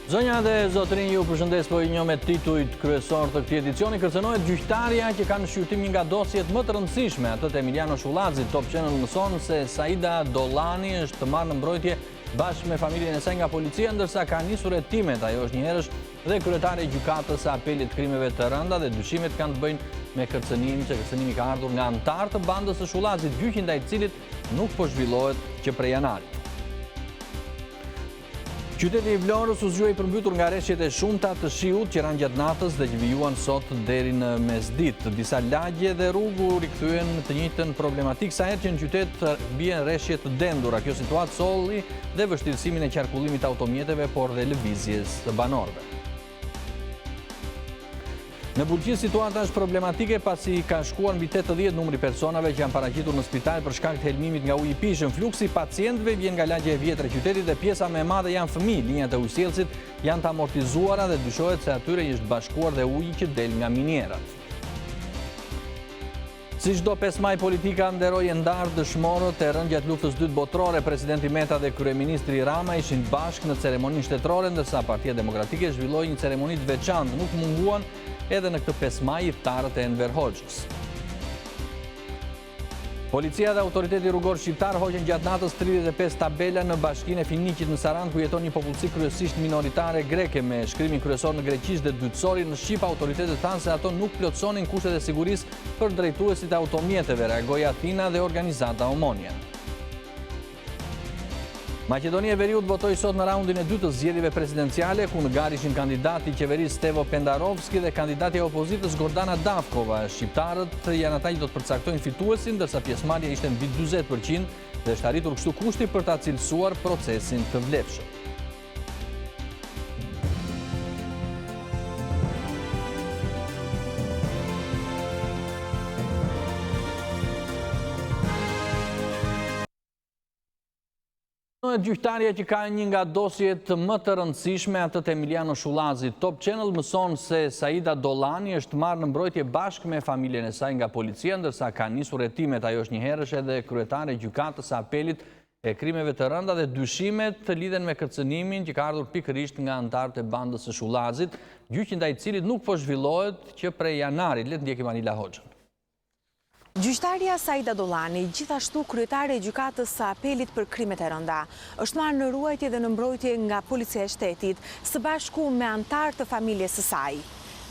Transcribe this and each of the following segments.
Zonja dhe zotërinj, ju përshëndes, po i njoh me titujt kryesor të këtij edicioni. Kërcënohet gjyqtarja që ka në shqyrtim një nga dosjet më të rëndësishme, atë të Emiliano Shullazit. Top Channel mëson se Saida Dollani është marrë në mbrojtje bashkë me familjen e saj nga policia, ndërsa ka nisur hetimet. Ajo është një herësh dhe kryetare e gjykatës së apelit krimeve të rënda dhe dyshimet kanë të bëjnë me kërcënimi ka ardhur nga antar të bandës së Shullazit, gjyqi ndaj cilit nuk po zhvillohet që prej janarit. Qyteti i Vlorës u zgjuaj përmbytur nga rreshjet e shumta të shiut që ranë gjatë natës dhe që vijuan sot deri në mesditë. Disa lagje dhe rrugë rikthyen të njëjtën problematikë sa herë që në qytet bien rreshje të dendura. Kjo situatë solli dhe vështirësimin e qarkullimit të automjeteve, por dhe lëvizjes të banorëve. Në Bulqi situata është problematike pasi ka shkuar mbi 80 numri personave që janë paraqitur në spital për shkak të helmimit nga uji i pishëm. Fluksi i pacientëve vjen nga lagja e vjetër e qytetit dhe pjesa më e madhe janë fëmijë. Linjat e ujësjellësit janë të amortizuara dhe dyshohet se atyre i është bashkuar dhe uji që del nga minierat. Si çdo 5 maj, politika nderoi ndarë dëshmorët e rënë gjatë luftës dytë botërore. Presidenti Meta dhe kryeministri Rama ishin bashkë në ceremoninë shtetërore, ndërsa Partia Demokratike zhvilloi një ceremoni të veçantë. Nuk munguan edhe në këtë 5 maj iftarët e Enver Hoxhës. Policia dhe autoriteti rrugor shqiptar hoqën gjatë natës 35 tabela në bashkinë e Finiqit në Sarandë, ku jeton një popullsi kryesisht minoritare greke me shkrimin kryesor në greqisht dhe dytësori në shqip. Autoritetet thanë se ato nuk plotësonin kushtet e sigurisë për drejtuesit e automjeteve, reagoi Athina dhe organizata Omonia. Maqedonia e Veriut votoi sot në raundin e dytë të zgjedhjeve presidenciale, ku në garë ishin kandidati i qeverisë Stevo Pendarovski dhe kandidati e opozitës Gordana Davkova. Shqiptarët janë ata që do të përcaktojnë fituesin, ndërsa pjesëmarrja ishte mbi 40% dhe është arritur kështu kushti për ta cilësuar procesin të vlefshëm. Gjyqtarja që ka një nga dosjet më të rëndësishme, atë të Emiliano Shullazit. Top Channel mëson se Saida Dollani është marrë në mbrojtje bashkë me familjen e saj nga policia, ndërsa ka nisur hetimet. Ajo është një herësh edhe kryetare e gjykatës së apelit e krimeve të rënda dhe dyshimet të lidhen me kërcënimin që ka ardhur pikërisht nga antarët e bandës së Shullazit, gjyqi ndaj cilit nuk po zhvillohet që prej janarit. Le të ndjekim Anila Hoxhën. Gjyqtarja Saida Dollani, gjithashtu kryetare e gjykatës së apelit për krimet e rënda, është marrë në ruajtje dhe në mbrojtje nga policia e shtetit, së bashku me antarë të familjes së saj.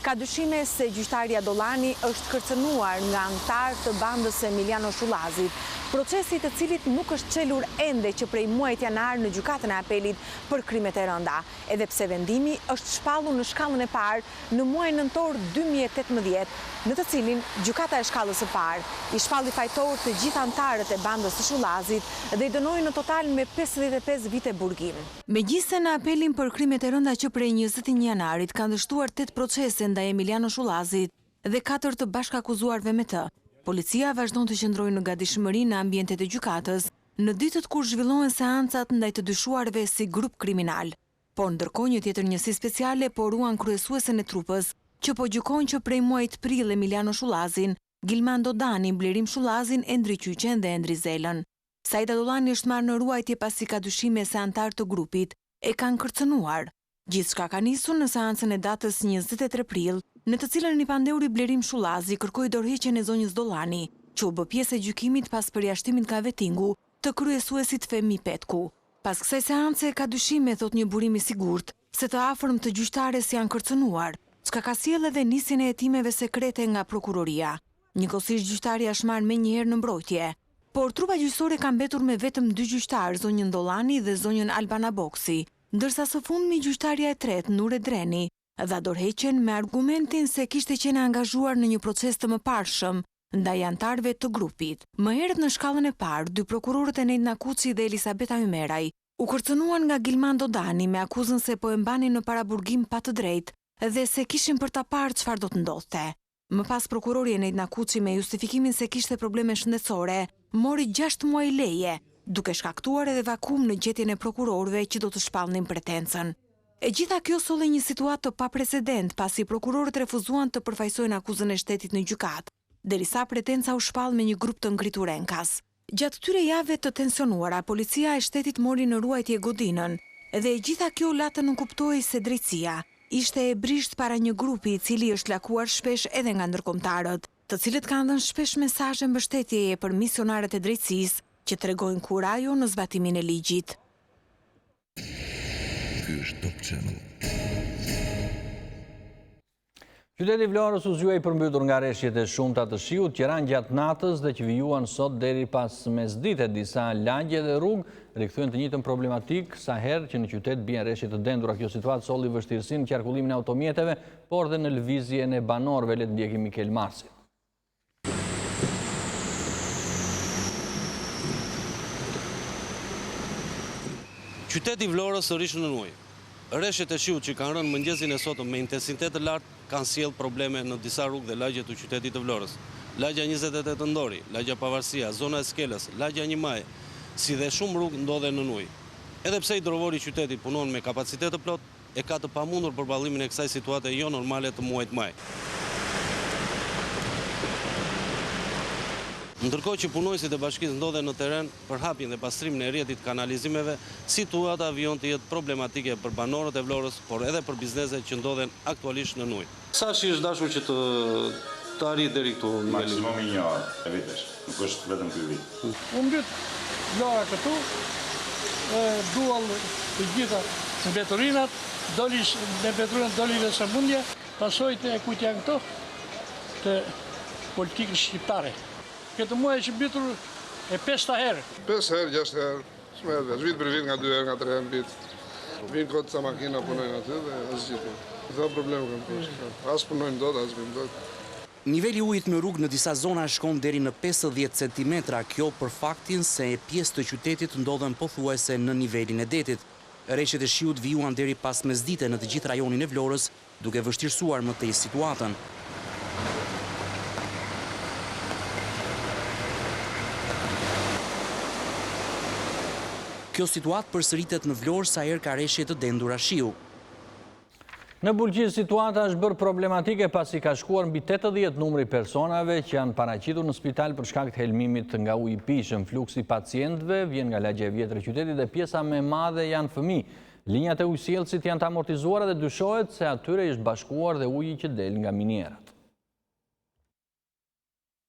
Ka dyshime se gjyqtarja Dollani është kërcënuar nga antarë të bandës së Emiliano Shullazit, procesi të cilit nuk është çelur ende që prej muajit janar në gjykatën e apelit për krimet e rënda, edhe pse vendimi është shpallur në shkallën e parë në muajin nëntor 2018, në të cilin gjykata e shkallës së parë i shpalli fajtor të gjithë antarët e bandës së Shullazit dhe i dënoi në total me 55 vite burgim. Megjithëse në apelin për krimet e rënda që prej 21 janarit kanë dështuar 8 procese ndaj Emiliano Shullazit dhe 4 të bashkakuzuarve me të, policia vazhdon të qëndrojë në gatishmëri në ambientet e gjykatës në ditët kur zhvillohen seancat ndaj të dyshuarve si grup kriminal. Por ndërkohë një tjetër njësi speciale poruan kryesuesen e trupës që po gjykojnë që prej muajit prill Emiliano Shullazin, Gilman Dodani, Blerim Shullazin, Endri Qyqen dhe Endri Zelën. Saida Dollani është marrë në ruajtje pasi ka dyshime se antarë të grupit e kanë kërcënuar. Gjithçka ka nisur në seancën e datës 23 prill, në të cilën një pandeuri Blerim Shullazi kërkoi dorëheqjen e zonjës Dollani, që u bë pjesë e gjykimit pas përjashtimit nga vettingu të kryesuesit Femi Petku. Pas kësaj seance ka dyshime, thot një burim i sigurt, se të afërm të gjyqtares janë kërcënuar, çka ka sjellë edhe nisjen e hetimeve sekrete nga prokuroria. Njëkohësisht gjyqtarja është marrë menjëherë në mbrojtje, por trupa gjyqësore ka mbetur me vetëm 2 gjyqtarë, zonjën Dollani dhe zonjën Albana Boksi, ndërsa së fundmi gjyqtarja e tretë, Nure Dreni, dha dorëheqjen me argumentin se kishte qenë angazhuar në një proces të mëparshëm ndaj antarëve të grupit. Më herët në shkallën e parë, 2 prokurorët Enejd Nakuci dhe Elisabeta Ymeraj u kërcënuan nga Gilman Dodani me akuzën se po e mbanin në paraburgim pa të drejtë dhe se kishin për ta parë çfarë do të ndodhte. Më pas prokurori Enejd Nakuci me justifikimin se kishte probleme shëndetësore, mori 6 muaj leje, duke shkaktuar edhe vakum në gjetjen e prokurorëve që do të shpallnin pretencën. E gjitha kjo solli një situatë të paprecedent pasi prokurorët refuzuan të përfaqësojnë akuzën e shtetit në gjykatë, derisa pretenca u shpall me një grup të ngritur enkas. Gjatë këtyre javëve të tensionuara, policia e shtetit mori në ruajtje godinën, Dhe gjitha kjo la të nënkuptoi se drejtësia ishte e brisht para një grupi i cili është lakuar shpesh edhe nga ndërkombëtarët, të cilët kanë dhënë shpesh mesazhe mbështetjeje për misionarët e drejtësisë që tregojnë kurajo në zbatimin e ligjit. Ky është Top Channel. Qyteti i Vlorës u zgjuaj përmbytur nga rreshjet e shumta të shiut që ranë gjatë natës dhe që vijuan sot deri pas mesdite. Disa lagje dhe rrugë rikthyen të njëjtën problematik sa herë që në qytet bien rreshje të dendura. Kjo situatë solli vështirësinë në qarkullimin e automjeteve, por dhe në lëvizjen e banorëve. Le të ndjekim Mikel Marsin. Qyteti i Vlorës sërish në ujë. Rreshjet e shiut që kanë rënë mëngjesin e sotëm me intensitet të lartë kanë sjellë probleme në disa rrugë dhe lagje të qytetit të Vlorës. Lagja 28 Ndori, lagja Pavarësia, zona e Skelës, lagja 1 Maj, si dhe shumë rrugë ndodhen në ujë. Edhe pse hidrovori i qytetit punon me kapacitet të plot, e ka të pamundur përballimin e kësaj situate jo normale të muajit maj. Ndërkohë që punojësit e bashkisë ndodhen në teren për hapjen dhe pastrimin e rrjetit kanalizimeve, situata vijon të jetë problematike për banorët e Vlorës, por edhe për bizneset që ndodhen aktualisht në ujë. Sa shish dashur që të arrit deri këtu? Maksimumi 1 orë e vitesh, nuk është vetëm ky vit. U mbyt Vlora këtu, duall të gjitha mbeturinat, me mbeturinat doli dhe sëmundje, pasoj të kujt janë këto, të politikës shqiptare. Këtë muaj që mbytur e 5 herë. 5 herë, 6 herë, shmerë, vit për vit nga 2 herë, nga 3 herë në vit. Vinë këtë sa makina punojnë aty dhe asë gjithë. Këta probleme kanë poshtë. Asë punojnë dot, asë vinë dot. Niveli ujit në rrugë në disa zona shkon deri në 50 cm, kjo për faktin se pjesë të qytetit ndodhen pothuajse në nivelin e detit. Rreshjet e shiut vijuan deri pas mesdite në të gjithë rajonin e Vlorës, duke vështirësuar më tej situatën. Kjo situatë përsëritet në Vlorë sa herë ka rreshje të dendura shiu. Në Bulqis situata është bërë problematike pasi ka shkuar mbi 80 numri personave që janë paraqitur në spital për shkak të helmimit nga uji i pishëm. Fluksi pacientëve vjen nga lagja e vjetër e qytetit dhe pjesa më e madhe janë fëmijë. Linjat e ujësjellësit janë të amortizuara dhe dyshohet se atyre është bashkuar dhe uji që del nga minierat.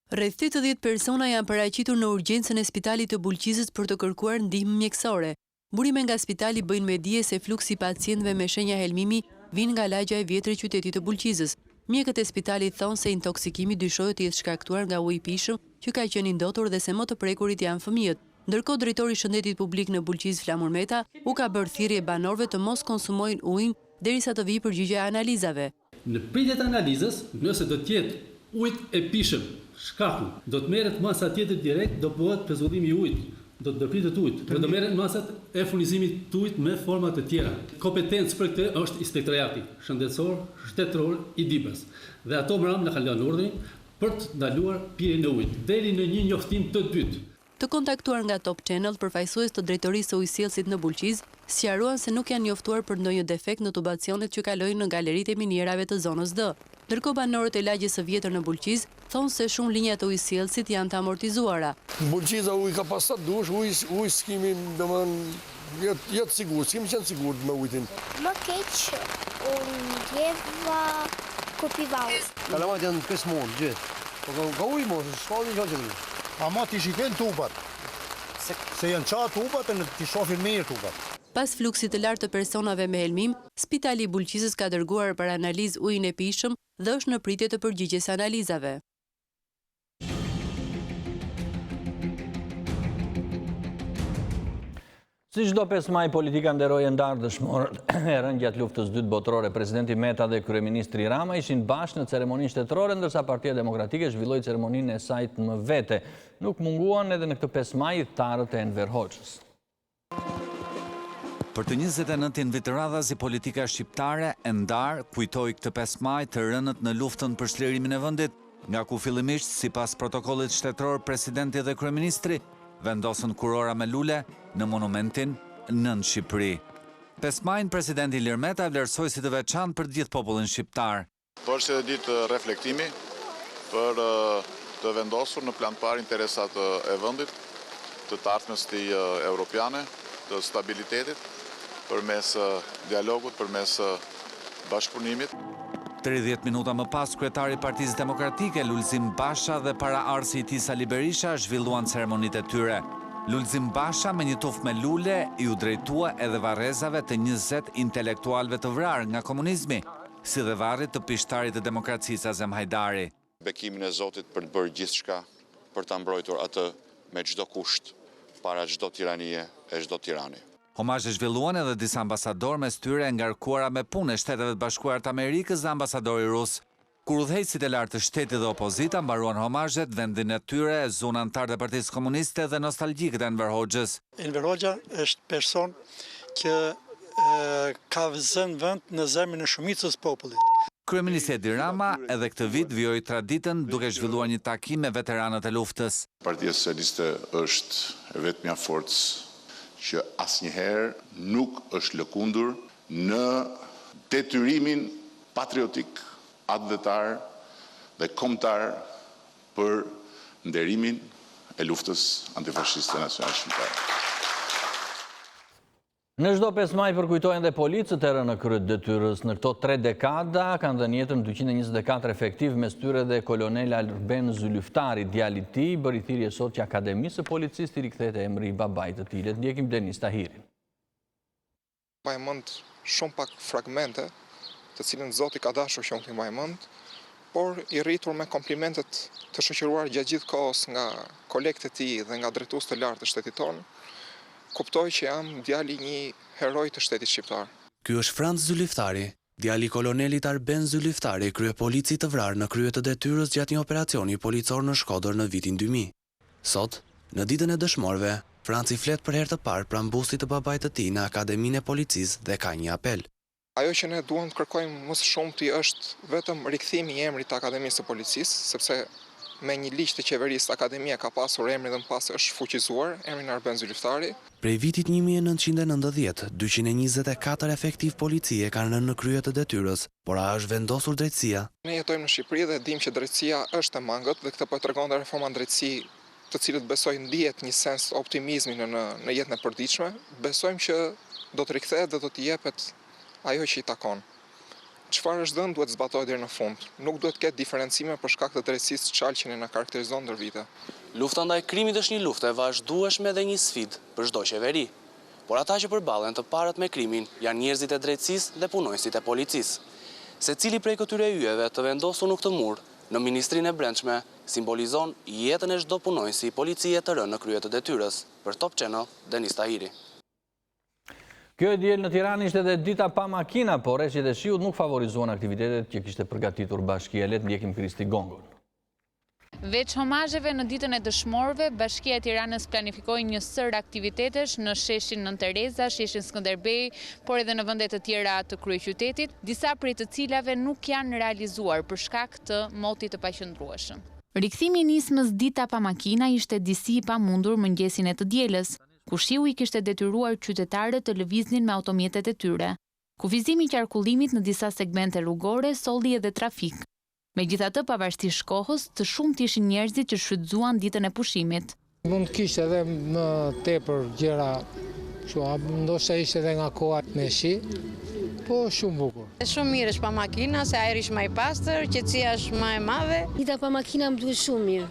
Rreth 80 persona janë paraqitur në urgjencën e spitalit të Bulqizës për të kërkuar ndihmë mjekësore. Burime nga spitali bëjnë me dije se fluksi pacientëve me shenja helmimi vijnë nga lagja e vjetër e qytetit të Bulqizës. Mjekët e spitalit thonë se intoksikimi dyshohet të jetë shkaktuar nga uji i pishëm që ka qenë i ndotur dhe se më të prekurit janë fëmijët. Ndërkohë drejtori i shëndetit publik në Bulqizë Flamur Meta u ka bërë thirrje banorëve të mos konsumojnë ujin derisa të vijë përgjigje analizave. Në pritjet analizës, nëse do të jetë ujit e pishëm shkaku, do të merret masa tjetër direkt, do bëhet pezullimi i ujit, do të ndërpritet ujit, dhe do merren masat e furnizimit të ujit me forma të tjera. Kompetencë për këtë është inspektorati shëndetësor, shtetëror i DIBA-s. Dhe ato mbrëm na kanë lënë urdhrin për të ndaluar pirjen e ujit deri në një njoftim të dytë. Të kontaktuar nga Top Channel, përfaqësues të drejtorisë së ujësjellësit në Bulqizë sqaruan se nuk janë njoftuar për ndonjë defekt në tubacionet që kalojnë në galeritë e minierave të zonës D. Ndërkohë banorët e lagjes së vjetër në Bulqizë thonë se shumë linja të ujësjellësit janë të amortizuara. Bulqiza uji ka pas sa dush, uji s'kemi, domethënë, jetë sigurt, s'kemi qenë sigurt me ujin. Më keq, unë djeva kur pivaus. Kalamat janë kësmon, gjithë. Po ka ujë mos, s'ka një gjë tjetër. Ama t'i shiken tubat, se janë qatë tubat e në t'i shofin mirë tubat. Pas fluksit të lartë të personave me helmim, spitali i Bulqizës ka dërguar për analizë ujin e pishëm dhe është në pritje të përgjigjes analizave. Si çdo 5 maj, politika nderoi ndarë dëshmorët e rënë gjatë luftës dytë botërore. Presidenti Meta dhe kryeministri Rama ishin bashkë në ceremoninë shtetërore, ndërsa Partia Demokratike zhvilloi ceremoninë e saj më vete. Nuk munguan edhe në këtë 5 maj tarët e Enver Hoxhës. Për të 29 vit radhazi politika shqiptare e ndarë kujtoi këtë 5 maj të rënët në luftën për shlirimin e vendit, nga ku fillimisht sipas protokollit shtetëror presidenti dhe kryeministri vendosën kurora me lule në monumentin nën Shqipëri. 5 majin presidenti Ilir Meta vlerësoi si të veçantë për të gjithë popullin shqiptar. Është ditë reflektimi për të vendosur në plan parë interesat e vendit, të ardhmës europiane, të stabilitetit përmes dialogut, përmes bashkëpunimit. 30 minuta më pas, kryetari i Partisë Demokratike, Lulzim Basha dhe paraardhësi i tij Sali Berisha zhvilluan ceremonitë e tyre. Lulzim Basha me një tufë me lule ju drejtua edhe varrezave të 20 intelektualëve të vrarë nga komunizmi, si dhe varrit të pishtarit të demokracisë Azem Hajdari. Bekimin e Zotit për të bërë gjithçka për ta mbrojtur atë me çdo kusht para çdo tiranie e çdo tirani. Homazhe zhvilluan edhe disa ambasador mes tyre ngarkuara me punë e Shteteve të Bashkuara të Amerikës dhe ambasadori rus. Kur udhëheqësit e lartë të shtetit dhe opozita mbaruan homazhet vendin e tyre zonë antar të Partisë Komuniste dhe nostalgjik të Enver Hoxhës. Enver Hoxha është person që ka zënë vend në zemrën e shumicës popullit. Kryeministri Edi Rama edhe këtë vit vijoi traditën duke zhvilluar një takim me veteranët e luftës. Partia Socialiste është vetmja forcë që asnjëherë nuk është lëkundur në detyrimin patriotik, atëvetar dhe kombëtar për nderimin e luftës antifashiste nacionale shqiptare. Në çdo 5 maj përkujtojnë dhe policët e rënë në krye të detyrës. Në këto 3 dekada kanë dhënë jetën 224 efektiv, mes tyre dhe kolonel Alben Zylyftari, djali i tij, bëri thirrje sot që Akademisë së Policisë i rikthehet emri i babait të tij. Le të ndjekim Denis Tahirin. Mbaj mend shumë pak fragmente, të cilën Zoti ka dashur që unë t'i mbaj mend, por i rritur me komplimentet të shoqëruar gjatë gjithë kohës nga kolegët e tij dhe nga drejtues të lartë të shtetit tonë. Kuptoj që jam djali një heroj të shtetit shqiptar. Ky është Franz Zylyftari, djali i kolonelit Arben Zylyftari, kryepolici të vrarë në krye të detyrës gjatë një operacioni policor në Shkodër në vitin 2000. Sot, në ditën e dëshmorëve, Franci flet për herë të parë pranë bustit të babait të tij në Akademinë e Policisë dhe ka një apel. Ajo që ne duam të kërkojmë më së shumti është vetëm rikthimi i emrit të Akademisë së Policisë, sepse me një ligj të qeverisë Akademia ka pasur emrin dhe më pas është fuqizuar emrin Arben Zylyftari. Prej vitit 1990, 224 efektiv policie kanë rënë në krye të detyrës, por a është vendosur drejtësia? Ne jetojmë në Shqipëri dhe dim që drejtësia është e mangët dhe këtë po tregon dhe reforma në drejtësi, të cilët besoj ndihet një sens optimizmi në jetën e përditshme. Besojmë që do të rikthehet dhe do të jepet ajo që i takon. Çfarë është dhënë duhet zbatohet deri në fund. Nuk duhet të ketë diferencime për shkak të drejtësisë çalqen që na karakterizon ndër vite. Lufta ndaj krimit është një luftë e vazhdueshme dhe një sfidë për çdo qeveri. Por ata që përballen të parët me krimin janë njerëzit e drejtësisë dhe punonjësit e policisë. Secili prej këtyre yjeve të vendosur në këtë mur, në Ministrinë e Brendshme, simbolizon jetën e çdo punonjësi policie të rënë në krye të detyrës. Për Top Channel, Denis Tahiri. Kjo e diel në Tiranë ishte edhe dita pa makina, por reshjet e shiut nuk favorizuan aktivitetet që kishte përgatitur bashkia. Le të ndjekim Kristi Gongon. Veç homazheve në ditën e dëshmorëve, Bashkia e Tiranës planifikoi një sër aktivitetesh në sheshin Nën Tereza, sheshin Skënderbej, por edhe në vende të tjera të kryeqytetit, disa prej të cilave nuk janë realizuar për shkak të motit të paqëndrueshëm. Rikthimi i nismës dita pa makina ishte disi i pamundur mëngjesin e të dielës, ku shiu i kishte detyruar qytetarët të lëviznin me automjetet e tyre. Kufizimi i qarkullimit në disa segmente rrugore solli edhe trafik. Megjithatë, pavarësisht kohës, të shumtë ishin njerëzit që shfrytzuan ditën e pushimit. Mund të kishte edhe më tepër gjëra, ndoshta ishte edhe nga koha me shi, po shumë bukur. Shumë mirë është pa makina, se ajri është më i pastër, qetësia është më e madhe. Dita pa makina më duhet shumë mirë.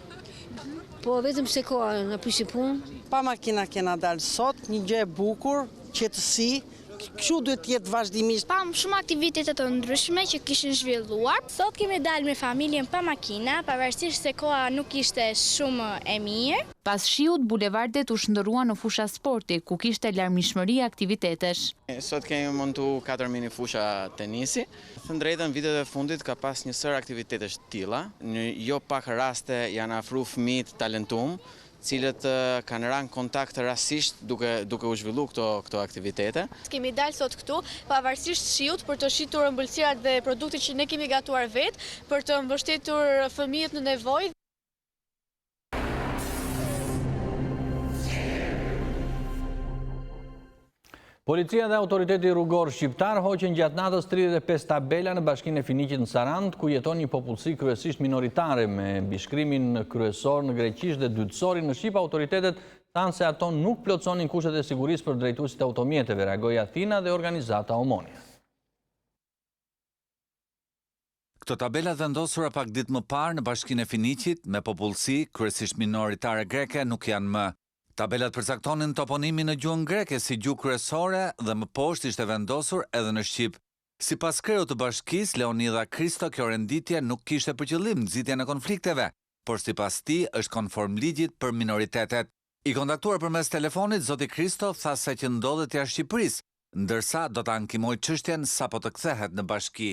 Po vetëm se koha na prishi punë. Pa makina kena dalë sot, një gjë e bukur, qetësi, kështu duhet të jetë vazhdimisht. Pam shumë aktivitete të ndryshme që kishin zhvilluar. Sot kemi dalë me familjen pa makina, pavarësisht se koha nuk ishte shumë e mirë. Pas shiut, bulevardet u shndërruan në fusha sporti, ku kishte larmishmëri aktivitetesh. Sot kemi montu 4 mini fusha tenisi. Të drejtën vitet e fundit ka pas një sër aktivitetesh të tilla. Në jo pak raste janë afruar fëmijë talentum, cilët kanë rënë kontakt rastësisht duke u zhvilluar këto aktivitete. Kemi dalë sot këtu, pavarësisht shiut, për të shitur ëmbëlsirat dhe produktet që ne kemi gatuar vetë, për të mbështetur fëmijët në nevojë. Policia dhe autoriteti rrugor shqiptar hoqën gjatë natës 35 tabela në bashkinë e Finiqit në Sarand, ku jeton një popullsi kryesisht minoritare me mbishkrimin kryesor në greqisht dhe dytësorin në shqip. Autoritetet thanë se ato nuk plotësonin kushtet e sigurisë për drejtuesit e automjeteve, reagoi Athina dhe organizata Omonia. Këto tabelat vendosura pak ditë më parë në bashkinë e Finiqit, me popullsi, kryesisht minoritare greke, nuk janë më. Tabelat përcaktonin toponimin në gjuhën greke si gjuhë kryesore dhe më poshtë ishte vendosur edhe në shqip. Sipas kreut të bashkisë, Leonida Kristo, kjo renditje nuk kishte për qëllim nxitjen e konflikteve, por sipas tij është konform ligjit për minoritetet. I kontaktuar përmes telefonit, zoti Kristo tha se që ndodhet jashtë Shqipërisë, ndërsa do ta ankimojë çështjen sapo të kthehet në bashki.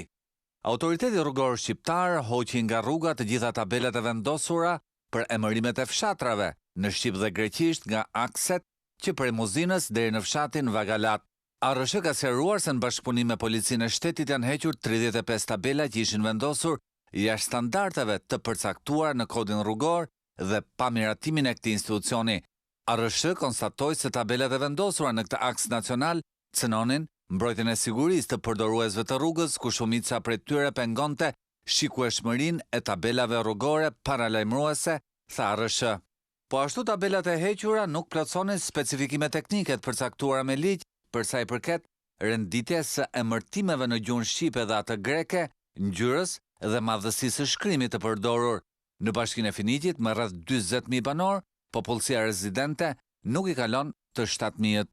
Autoriteti rrugor shqiptar hoqi nga rruga të gjitha tabelat e vendosura për emërimet e fshatrave në shqip dhe greqisht nga akset që prej Muzinës deri në fshatin Vagalat. ARSH ka sqaruar se në bashkëpunim me policinë e shtetit janë hequr 35 tabela që ishin vendosur jashtë standardeve të përcaktuar në kodin rrugor dhe pa miratimin e këtij institucioni. ARSH konstatoi se tabelat e vendosura në këtë aks nacional cënonin mbrojtjen e sigurisë të përdoruesve të rrugës, ku shumica prej tyre pengonte shikueshmërinë e tabelave rrugore paralajmëruese, tha ARSH. Po ashtu tabelat e hequra nuk plotësonin specifikime teknike të përcaktuara me ligj për sa i përket renditjes së emërtimeve në gjuhën shqipe dhe atë greke, ngjyrës dhe madhësisë së shkrimit të përdorur. Në bashkinë e Finiqit, me rreth 40.000 banor, popullsia rezidente nuk i kalon të 7.000.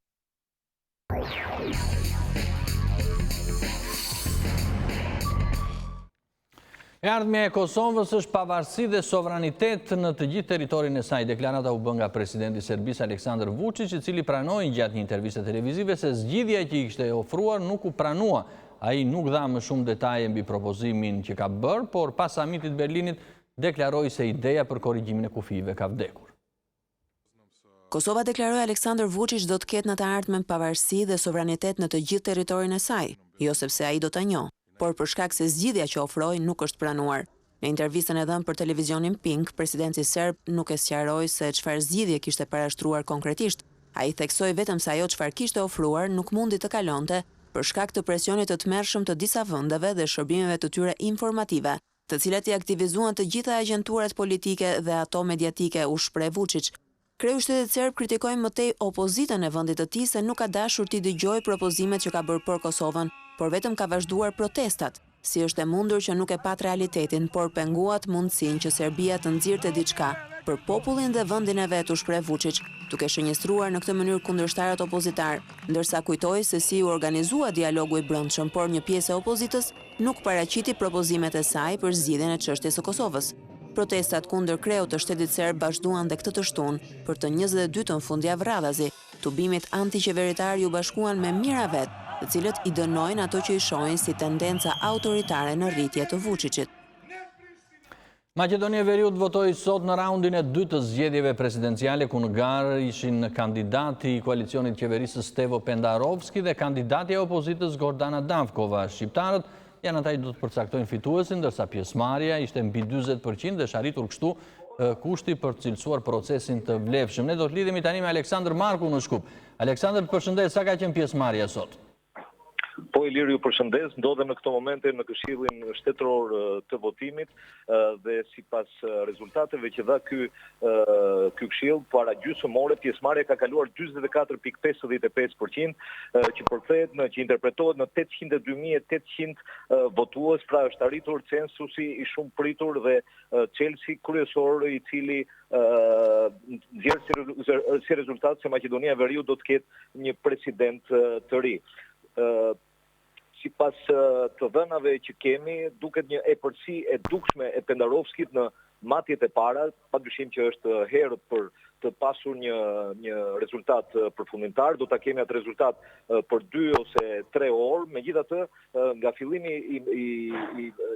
E ardhmja e Kosovës është pavarësi dhe sovranitet në të gjithë territorin e saj. Deklarata u bë nga presidenti i Serbisë Aleksandar Vučić, i cili pranoi gjatë një interviste televizive se zgjidhja që i kishte ofruar nuk u pranua. Ai nuk dha më shumë detaje mbi propozimin që ka bërë, por pas samitit Berlinit deklaroi se ideja për korrigjimin e kufive ka vdekur. Kosova, deklaroi Aleksandar Vučić, do të ketë në të ardhmen pavarësi dhe sovranitet në të gjithë territorin e saj, jo sepse ai do ta njohë, por për shkak se zgjidhja që ofroi nuk është pranuar. Në intervistën e dhënë për televizionin Pink, presidenti serb nuk e sqaroi se çfarë zgjidhje kishte parashtruar konkretisht. Ai theksoi vetëm se ajo çfarë kishte ofruar nuk mundi të kalonte për shkak të presionit të tmerrshëm të disa vendeve dhe shërbimeve të tyre informative, të cilat i aktivizuan të gjitha agjenturat politike dhe ato mediatike, u shpreh Vučić. Kreu shtetit serb kritikoi më tej opozitën e vendit të tij se nuk ka dashur t'i dëgjojë propozimet që ka bërë për Kosovën, por vetëm ka vazhduar protestat. Si është e mundur që nuk e pat realitetin, por penguat mundësinë që Serbia të nxirrte diçka për popullin dhe vendin e vet, u shpreh Vučić, duke shënjestruar në këtë mënyrë kundërshtarët opozitar, ndërsa kujtoi se si u organizua dialogu i brendshëm, por një pjesë e opozitës nuk paraqiti propozimet e saj për zgjidhjen e çështjes së Kosovës. Protestat kundër kreut të shtetit serb vazhduan dhe këtë të shtunë, për të 22-ën fundjavë radhazi. Tubimit antiqeveritar ju bashkuan me mira vet, të cilët i dënojnë ato që i shohin si tendenca autoritare në rritje të Vučićit. Maqedonia e Veriut votoi sot në raundin e dytë të zgjedhjeve presidenciale, ku në garë ishin kandidati i koalicionit qeverisë Stevo Pendarovski dhe kandidati e opozitës Gordana Davkova. Shqiptarët janë ata që do të përcaktojnë fituesin, ndërsa pjesëmarrja ishte mbi 40% dhe është arritur kështu kushti për të cilësuar procesin të vlefshëm. Ne do të lidhemi tani me Aleksandr Marku në Shkup. Aleksandr, përshëndet, sa ka qenë pjesëmarrja sot? Po, Iliri, ju përshëndes, ndodhe në këto momente në këshillin shtetëror të votimit dhe sipas rezultateve që dha ky këshill para gjysmore, pjesëmarrja ka kaluar 44.55%, që përkthehet që interpretohet në 802.800 votues, pra është arritur censusi i shumë pritur dhe çelësi kryesor, i cili nxjerr si rezultat se Maqedonia e Veriut do të ketë një president të ri. Sipas të dhënave që kemi, duket një epërsi e dukshme e Pendarovskit në matjet e para, padyshim që është herët për të pasur një rezultat përfundimtar, do ta kemi atë rezultat për 2 ose 3 orë, megjithatë nga fillimi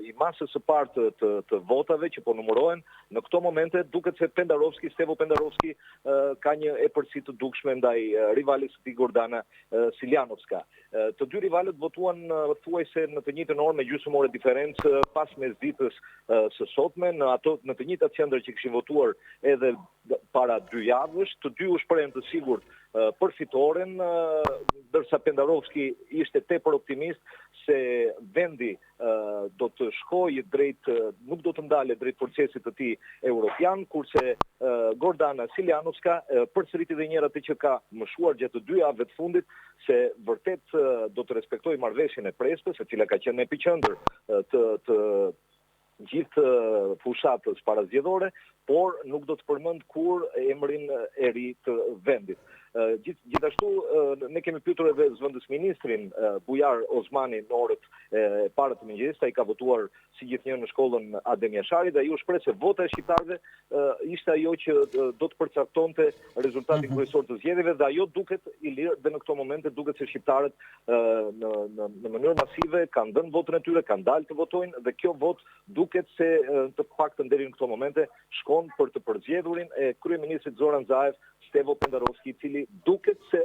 i masës së parë të votave që po numërohen, në këto momente duket se Stevo Pendarovski ka një epërsi të dukshme ndaj rivalit së tij Gordana Siljanovska. Të dy rivalët votuan thuajse në të njëjtën orë me gjysmë ore diferencë pas mesditës së sotme, në të njëjtat qendra që kishin votuar edhe para 2 javësh, të dy u shprehen të sigurt për fitoren, ndërsa Pendarovski ishte tepër optimist se vendi do të shkojë drejt, nuk do të ndalet drejt procesit të tij europian, kurse Gordana Siljanovska përsëriti dhe njëra të që ka mëshuar gjatë 2 javëve të fundit se vërtet do të respektojë marrëveshjen e Prespës, e cila ka qenë në epicentër të gjithë fushatës parazgjedhore, por nuk do të përmend kur emrin e ri të vendit. Gjithashtu, ne kemi pyetur edhe zëvendës ministrin Bujar Osmani në orët e para të mëngjesit, ai ka votuar si gjithnjë në shkollën Adem Jashari dhe ai u shpreh se vota e shqiptarëve ishte ajo që do të përcaktonte rezultatin kryesor të zgjedhjeve dhe ajo duket i lirë dhe në këto momente duket se shqiptarët në mënyrë masive kanë dhënë votën e tyre, kanë dalë të votojnë dhe kjo votë duket se të paktën deri në këto momente shkon për të përzgjedhurin e kryeministrit Zoran Zaev Stevo Pendarovski, i cili duket se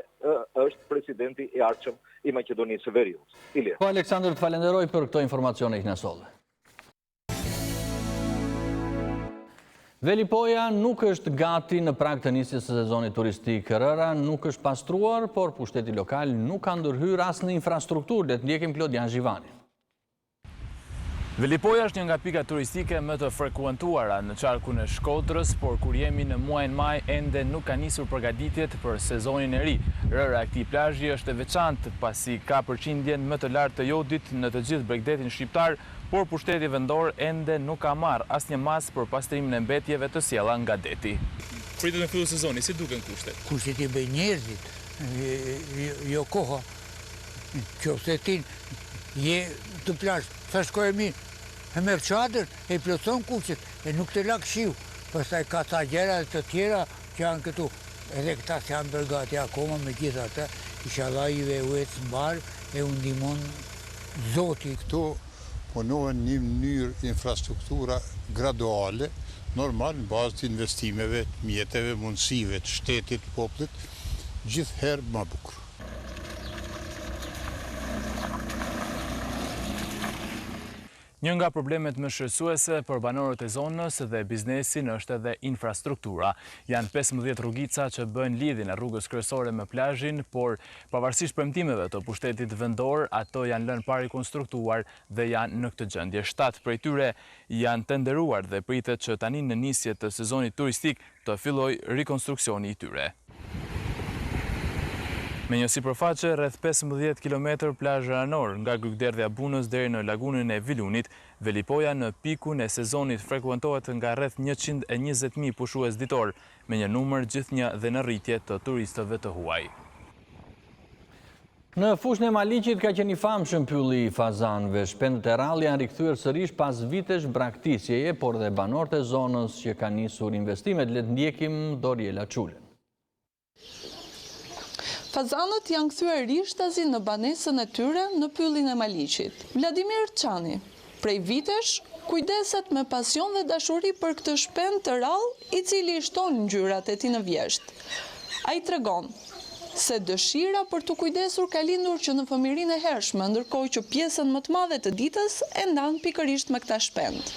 është presidenti i ardhshëm i Maqedonisë së Veriut. Po Aleksandër, të falenderoj për këto informacione i knasolle. Velipoja nuk është gati në prag të nisjes së sezonit turistik. Rëra nuk është pastruar, por pushteti lokal nuk ka ndërhyrë as në infrastrukturë. Le të ndjekim Klodian Zhivani. Velipoja është një nga pikat turistike më të frekuentuara në qarkun e Shkodrës, por kur jemi në muajin maj ende nuk ka nisur përgatitjet për sezonin e ri. Rëra e këtij plazhi është e veçantë pasi ka përqindjen më të lartë të jodit në të gjithë bregdetin shqiptar, por pushteti vendor ende nuk ka marrë asnjë mas për pastrimin e mbetjeve të sjella nga deti. Pritet në fillim sezoni, si duken kushtet? Kushtet i bëjnë njerëzit, jo koha. Qofse ti je të plazh, sa shkoj mirë, e merr çadër, e plotson kushtet, e nuk të lak shiu. Pastaj ka ta gjëra të tjera që janë këtu. Edhe këta që janë bërgati akoma me gjitha të, inshallah juve u ecë mbar e u ndihmon Zoti. Këtu punohen një mënyrë infrastruktura graduale, normal në bazë të investimeve, mjeteve, mundësive të shtetit, popullit, gjithherë më bukur. Një nga problemet më shqetësuese për banorët e zonës dhe biznesin është edhe infrastruktura. Janë 15 rrugica që bëjnë lidhjen e rrugës kryesore me plazhin, por pavarësisht premtimeve të pushtetit vendor, ato janë lënë pa rikonstruktuar dhe janë në këtë gjendje. 7 prej tyre janë tenderuar dhe pritet që tani në nisje të sezonit turistik të fillojë rikonstruksioni i tyre. Me një sipërfaqe rreth 15 km plazh ranor nga Grykderdhja Bunës deri në lagunën e Vilunit, Velipoja në pikun e sezonit frekuentohet nga rreth 120.000 pushues ditor, me një numër gjithnjë dhe në rritje të turistëve të huaj. Në fushën e Maliqit ka qenë i famshëm pylli i fazanëve. Shpendët e rallë janë rikthyer sërish pas vitesh braktisjeje, por dhe banorët e zonës që kanë nisur investimet. Le të ndjekim Doriela Çulen. Fazanët janë kthyer rishtazi në banesën e tyre në pyllin e Maliqit. Vladimir Çani, prej vitesh, kujdeset me pasion dhe dashuri për këtë shpend të rallë, i cili i shton ngjyrat e tij në vjesht. Ai tregon se dëshira për të kujdesur ka lindur që në fëmijërinë e hershme, ndërkohë që pjesën më të madhe të ditës e ndan pikërisht me këtë shpend.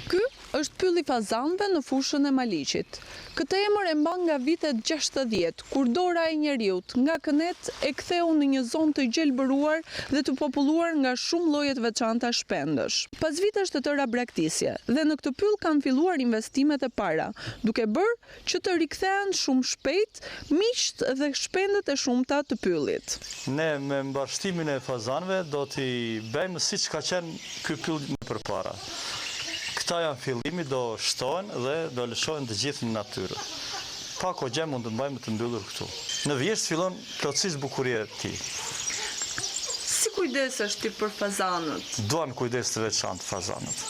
Ky është pylli i fazanëve në fushën e Maliqit. Këtë emër e mban nga vitet 60, kur dora e njeriut nga kënet e ktheu në një zonë të gjelbëruar dhe të populluar nga shumë lloje të veçanta shpendësh. Pas vitesh të tëra braktisje, dhe në këtë pyll kanë filluar investimet e para, duke bërë që të rikthehen shumë shpejt miqt dhe shpendët e shumta të pyllit. Ne me mbashtimin e fazanëve do t'i bëjmë siç ka qenë ky pyll më përpara. Këta janë fillimi, do shtohen dhe do lëshohen të gjithë në natyrë. Pa kohë mund të mbajmë të mbyllur këtu. Në vjesht fillon plotësisht bukuria e tij. Si kujdesesh ti për fazanët? Duan kujdes të veçantë fazanët.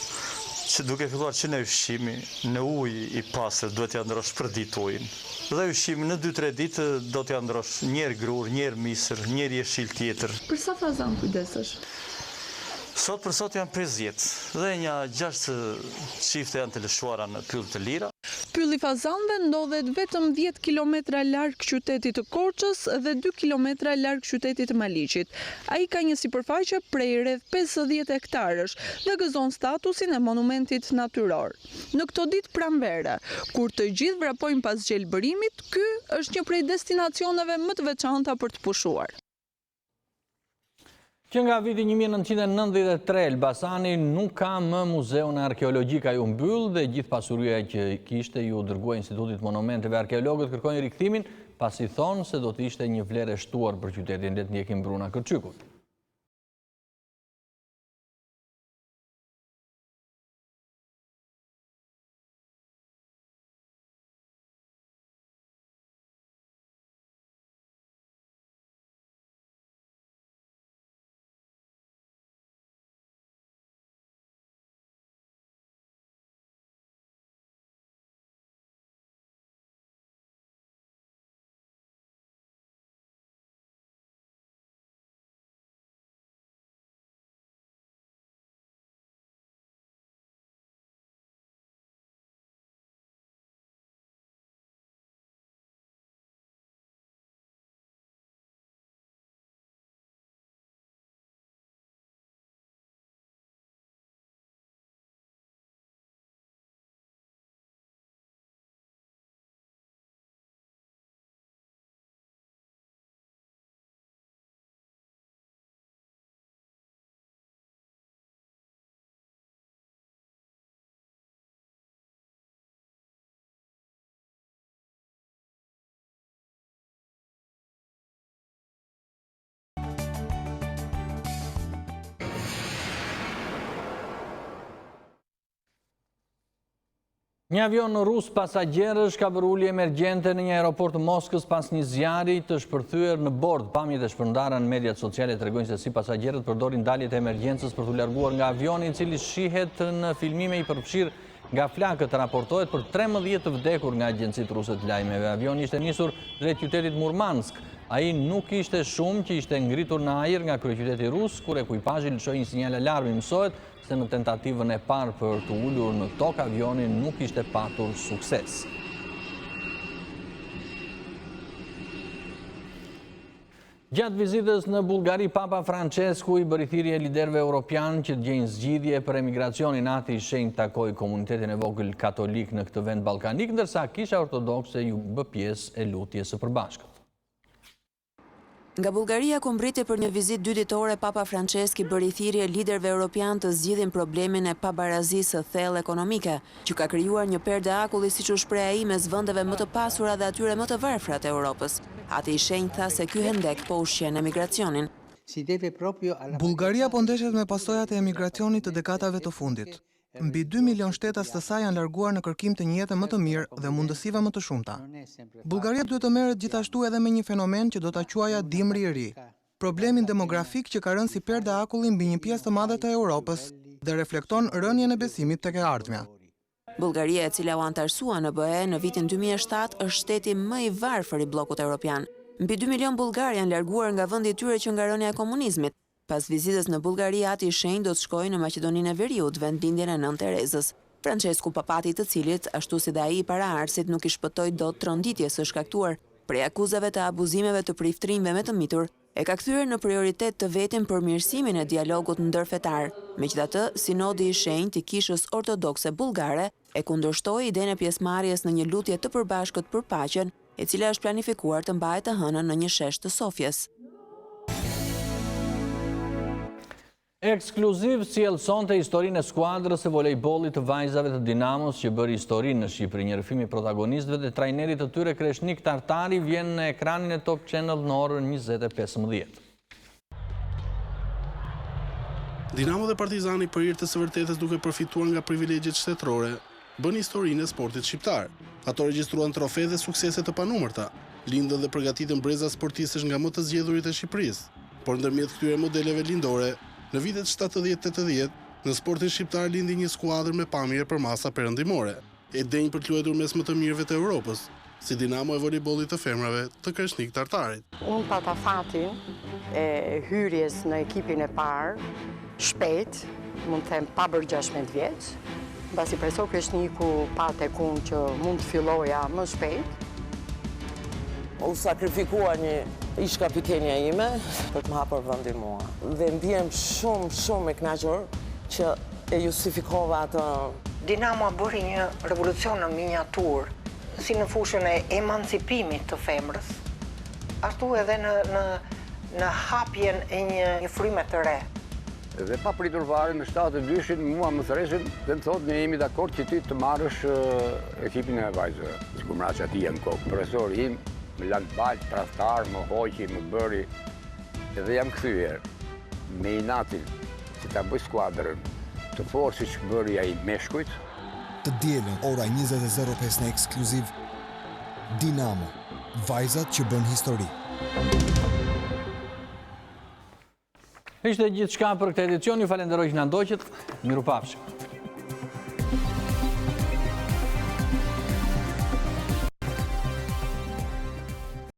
Që duke filluar që në ushqimi, në ujë i pastër duhet t'ia ndrosh për ditë ujin. Dhe ushqimi në 2-3 ditë do t'ia ndrosh njëherë grur, njëherë misër, njëherë jeshil tjetër. Për sa fazan kujdesesh? Sot për sot janë 50 dhe një 6 çifte janë të lëshuara në pyll të lira. Pylli Fazanëve ndodhet vetëm 10 kilometra larg qytetit të Korçës dhe 2 kilometra larg qytetit të Maliqit. Ai ka një sipërfaqe prej rreth 50 hektarësh dhe gëzon statusin e monumentit natyror. Në këto ditë pranvere, kur të gjithë vrapojnë pas gjelbërimit, ky është një prej destinacioneve më të veçanta për të pushuar. Që nga viti 1993, Elbasani nuk ka më muzeun arkeologjik, ai u mbyll dhe gjithë pasuria që kishte ju dërgua Institutit Monumenteve. Arkeologët kërkojnë rikthimin, pasi thonë se do të ishte një vlerë e shtuar për qytetin. Le të ndjekim Bruna Kërçykut. Një avion rus pasagjerësh ka bërë ulje emergjente në një aeroport të Moskës pas një zjarri të shpërthyer në bord. Pamjet e shpërndara në mediat sociale tregojnë se si pasagjerët përdorin daljet e emergjencës për t'u larguar nga avioni, i cili shihet në filmime i përfshirë nga flakët. Raportohet për 13 të vdekur nga agjencitë ruse të lajmeve. Avioni ishte nisur drejt qytetit Murmansk. Ai nuk ishte shumë që ishte ngritur në ajër nga kryeqyteti rus, kur ekuipazhi lëshoi një sinjal alarmi. Mësohet se në tentativën e parë për të ulur në tokë, avioni nuk ishte patur sukses. Gjatë vizitës në Bullgari, Papa Francesku i bëri thirrje liderëve europian që të gjejnë zgjidhje për emigracionin. Ati i shenjtë takoi komunitetin e vogël katolik në këtë vend ballkanik, ndërsa Kisha Ortodokse ju bë pjesë e lutjes së përbashkët. Nga Bullgaria ku mbriti për një vizitë 2 ditore, Papa Franceski bëri thirrje liderëve europian të zgjidhin problemin e pabarazisë së thellë ekonomike, që ka krijuar një perde akulli, siç u shpreh ai, mes vendeve më të pasura dhe atyre më të varfra të Europës. Ati i shenjtë tha se ky hendek po ushqen emigracionin. Bullgaria po ndeshet me pasojat e emigracionit të dekadave të fundit. Mbi 2 milion shtetas të saj janë larguar në kërkim të një jete më të mirë dhe mundësive më të shumta. Bullgaria duhet të merret gjithashtu edhe me një fenomen që do ta quaja dimri i ri. Problemin demografik që ka rënë si perde akulli mbi një pjesë të madhe të Europës dhe reflekton rënien e besimit tek e ardhmja. Bullgaria, e cila u antarësua në BE në vitin 2007, është shteti më i varfër i bllokut evropian. Mbi 2 milion bullgar janë larguar nga vendi i tyre që nga rënia e komunizmit. Pas vizitës në Bullgari, Ati i shenjtë do të shkojë në Maqedoninë e Veriut, vendlindjen e Nën Terezës. Francesku, papati të cilit, ashtu si dhe ai i paraardhësit, nuk i shpëtoi dot tronditjes së shkaktuar prej akuzave të abuzimeve të prifëtrinjve me të mitur, e ka kthyer në prioritet të vetin përmirësimin e dialogut ndërfetar. Megjithatë, Sinodi i shenjtë i Kishës Ortodokse bullgare e kundërshtoi idenë e pjesëmarrjes në një lutje të përbashkët për paqen, e cila është planifikuar të mbahet të hënën në një shesh të Sofjes. Ekskluziv sjell sonte historinë e skuadrës së volejbollit të vajzave të Dinamos që bëri historinë në Shqipëri. Një rrëfim i protagonistëve dhe trajnerit të tyre Kreshnik Tartari vjen në ekranin e Top Channel në orën 20:15. Dinamo dhe Partizani për hir të së vërtetës duke përfituar nga privilegjet shtetërore, bën historinë e sportit shqiptar. Ato regjistruan trofe dhe suksese të panumërta, lindën dhe përgatitën breza sportistësh nga më të zgjedhurit e Shqipërisë. Por ndërmjet këtyre modeleve lindore, në vitet 70-80, në sportin shqiptar lindi një skuadër me pamje për masa perëndimore, e denjë për të luajtur mes më të mirëve të Europës, si Dinamo e volejbollit të femrave të Kreshnik Tartarit. Unë pata fatin e hyrjes në ekipin e parë, shpejt, mund të them pa bërë 16 vjeç, Basi preso Kreshniku pate kun që mund të filloja më shpejt. U sakrifikua një ish kapitenja ime për të më hapur vendin mua. Dhe ndihem shumë e kënaqur që e justifikova atë. Dinamo bëri një revolucion në miniatur, si në fushën e emancipimit të femrës, ashtu edhe në hapjen e një fryme të re. Dhe pa pritur fare në 72-shin mua më threshin dhe më thotë ne jemi dakord që ti të marrësh ekipin e vajzëve. Sikur mra që ati në kokë. Profesori im më lanë balë, traftar, më hoqi, më bëri. Edhe jam kthyer me inatin që ta bëj skuadrën të forë si që bëri ai meshkujt. Të dielën ora 20:05 në ekskluziv Dinamo, vajzat që bën histori. Ishte gjithçka për këtë edicion, ju falenderoj që na ndoqët. Mirupafshim.